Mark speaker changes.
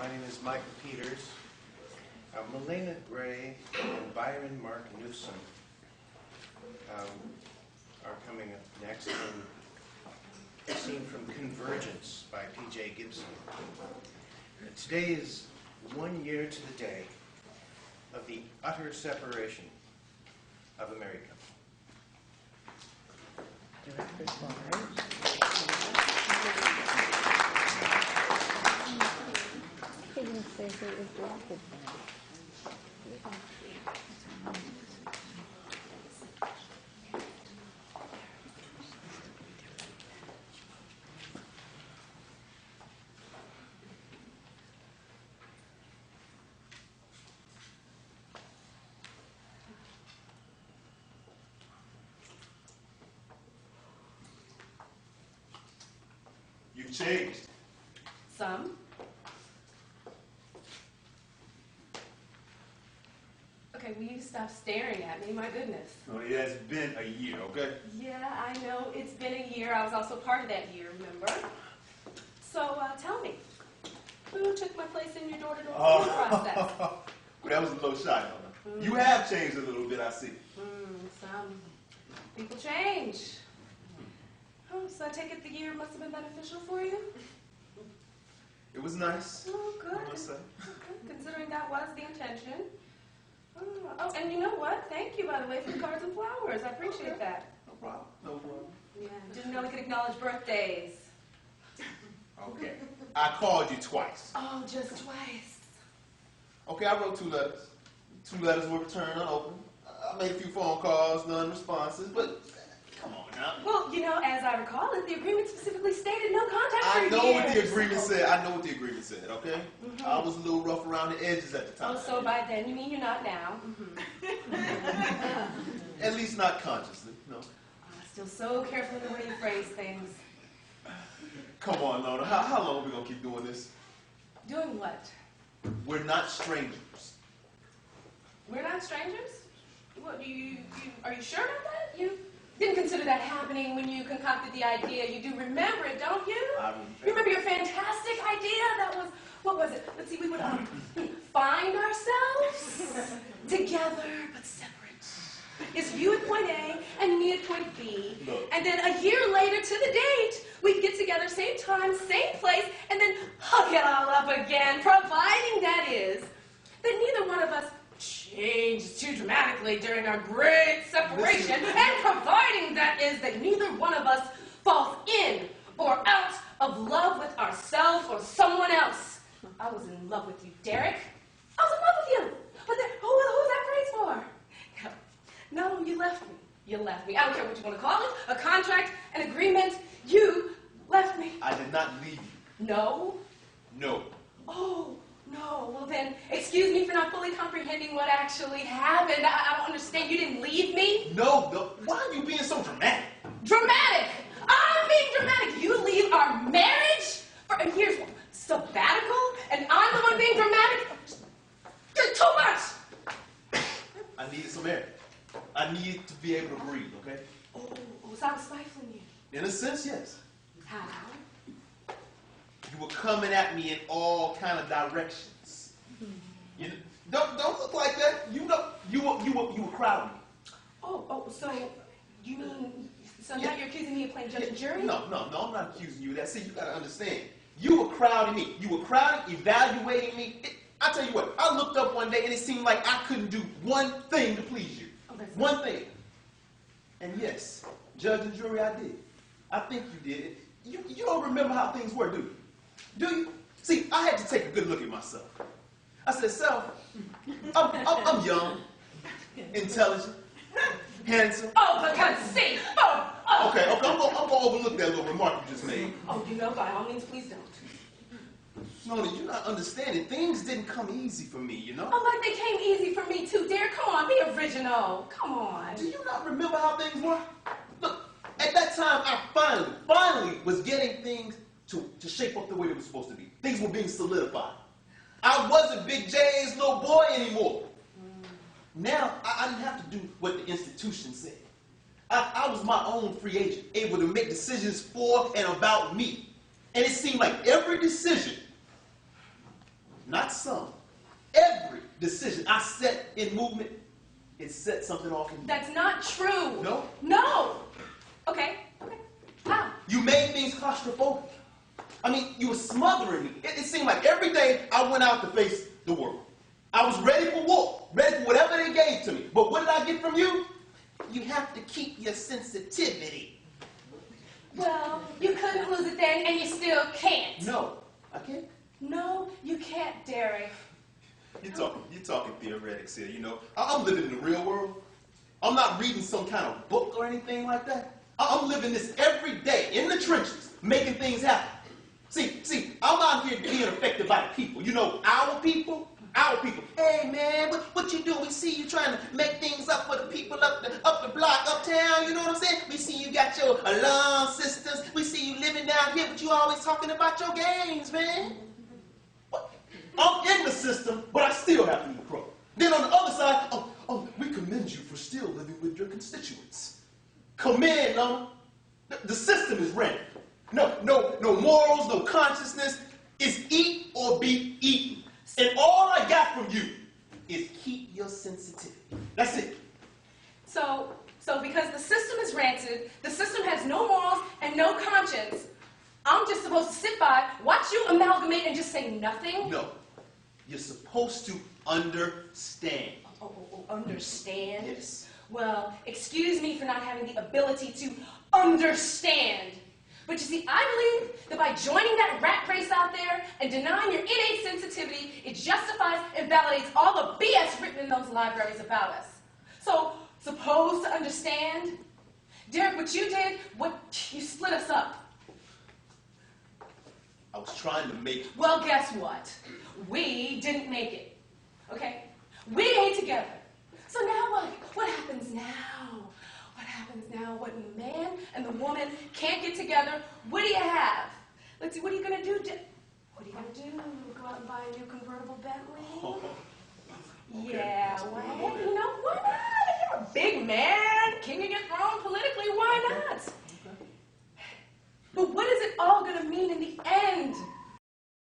Speaker 1: My name is Michael Peters. Millena and Byron Newsome are coming up next in a scene from Konvergence by P.J. Gibson. Today is 1 year to the day of the utter separation of a married couple.
Speaker 2: You've changed.
Speaker 3: Some. Okay, will you stop staring at me? My goodness.
Speaker 2: No, it has been a year, okay?
Speaker 3: Yeah, I know. It's been a year. I was also part of that year, remember? So, tell me, who took my place in your door-to-door process?
Speaker 2: Well, that was a little shy, Donna. You have changed a little bit, I see.
Speaker 3: Some people change. Oh, so I take it the year must have been beneficial for you?
Speaker 2: It was nice.
Speaker 3: Oh, good.
Speaker 2: I must say.
Speaker 3: Okay, considering that was the intention. Oh, and you know what? Thank you, by the way, for the cards and flowers. I appreciate that.
Speaker 2: No problem. No problem.
Speaker 3: Yeah, didn't know we could acknowledge birthdays.
Speaker 2: Okay. I called you twice.
Speaker 3: Oh, just twice.
Speaker 2: Okay, I wrote 2 letters. 2 letters were returned unopened. I made a few phone calls, none responses, but come on now.
Speaker 3: Well, you know, as I recall it, the agreement specifically stated no contact for
Speaker 2: I know
Speaker 3: years.
Speaker 2: what the agreement said. I know what the agreement said, okay? I was a little rough around the edges at the time.
Speaker 3: Oh, so by then, you mean you're not now?
Speaker 2: At least not consciously, no.
Speaker 3: Still so careful in the way you phrase things.
Speaker 2: Come on, Lona. How long are we going to keep doing this?
Speaker 3: Doing what?
Speaker 2: We're not strangers.
Speaker 3: We're not strangers? What, are you sure about that? You didn't consider that happening when you concocted the idea. You do remember it, don't you?
Speaker 2: I remember.
Speaker 3: You remember your fantastic idea? That was, what was it? Let's see, we would find ourselves together but separate. It's you at point A and me at point B.
Speaker 2: Look.
Speaker 3: And then a year later to the date, we'd get together, same time, same place, and then hook it all up again, providing that is that neither one of us changed too dramatically during our great separation, and providing that is that neither one of us falls in or out of love with ourselves or someone else. I was in love with you, Derek. I was in love with you. But then, who's that phrase for? No, you left me. You left me. I don't care what you want to call it. A contract, an agreement. You left me.
Speaker 2: I did not leave you.
Speaker 3: No?
Speaker 2: No.
Speaker 3: Oh, no. Well then, excuse me for not fully comprehending what actually happened. I don't understand. You didn't leave me?
Speaker 2: No. Why are you being so dramatic?
Speaker 3: Dramatic! I'm being dramatic. You leave our marriage for a year's sabbatical, and I'm the one being dramatic? You're too much!
Speaker 2: I needed some air. I needed to be able to breathe, okay?
Speaker 3: Oh, so I was stifling you.
Speaker 2: In a sense, yes.
Speaker 3: How?
Speaker 2: You were coming at me in all kind of directions. You don't look like that. You know, you were crowding me.
Speaker 3: Oh, so you mean, so now you're accusing me of playing judge and jury?
Speaker 2: No, I'm not accusing you of that. See, you gotta understand. You were crowding me. You were crowding, evaluating me. I tell you what, I looked up one day and it seemed like I couldn't do one thing to please you. One thing. And yes, judge and jury, I did. I think you did. You don't remember how things were, do you? Do you? See, I had to take a good look at myself. I said, self, I'm young, intelligent, handsome.
Speaker 3: Oh, for God's sake! Oh.
Speaker 2: Okay, I'm gonna overlook that little remark you just made.
Speaker 3: Oh, you know, by all means, please don't.
Speaker 2: Nona, you're not understanding. Things didn't come easy for me, you know?
Speaker 3: Oh, like they came easy for me too, Derek. Come on, be original. Come on.
Speaker 2: Do you not remember how things were? Look, at that time, I finally was getting things to shape up the way they were supposed to be. Things were being solidified. I wasn't Big J's little boy anymore. Now, I didn't have to do what the institution said. I was my own free agent, able to make decisions for and about me. And it seemed like every decision not some, every decision I set in movement, it set something off in you.
Speaker 3: That's not true.
Speaker 2: No?
Speaker 3: No. Okay. How?
Speaker 2: You made things claustrophobic. I mean, you were smothering me. It seemed like every day I went out to face the world. I was ready for war, ready for whatever they gave to me. But what did I get from you? You have to keep your sensitivity.
Speaker 3: Well, you couldn't lose it then, and you still can't.
Speaker 2: No, I can't.
Speaker 3: No, you can't, Derek.
Speaker 2: You're talking theoretics here, you know. I'm living in the real world. I'm not reading some kind of book or anything like that. I'm living this every day in the trenches, making things happen. See, I'm out here being affected by the people. You know, our people. Hey, man, what you doing? We see you trying to make things up for the people up the block, uptown, you know what I'm saying? We see you got your alarm systems. We see you living down here, but you always talking about your games, man. What? I'm in the system, but I still have to eat crow. Then on the other side, we commend you for still living with your constituents. Commend, no? The system is random. No morals, no consciousness. It's eat or be eaten. And all I got from you is keep your sensitivity. That's it.
Speaker 3: So because the system is rancid, the system has no morals and no conscience, I'm just supposed to sit by, watch you amalgamate, and just say nothing?
Speaker 2: No. You're supposed to understand.
Speaker 3: Understand?
Speaker 2: Yes.
Speaker 3: Well, excuse me for not having the ability to understand. But you see, I believe that by joining that rat race out there and denying your innate sensitivity, it justifies and validates all the BS written in those libraries about us. So, supposed to understand? Derek, what you did, you split us up.
Speaker 2: I was trying to make...
Speaker 3: Well, guess what? We didn't make it. Okay? We ain't together. So now what? What happens now? What happens now? When the man and the woman can't get together, what do you have? Let's see, what are you going to do? What are you going to do? Go out and buy a new convertible Bentley?
Speaker 2: Okay.
Speaker 3: Yeah, well, you know, why not? You're a big man, king of your throne politically, why not?
Speaker 2: Okay.
Speaker 3: But what is it all going to mean in the end?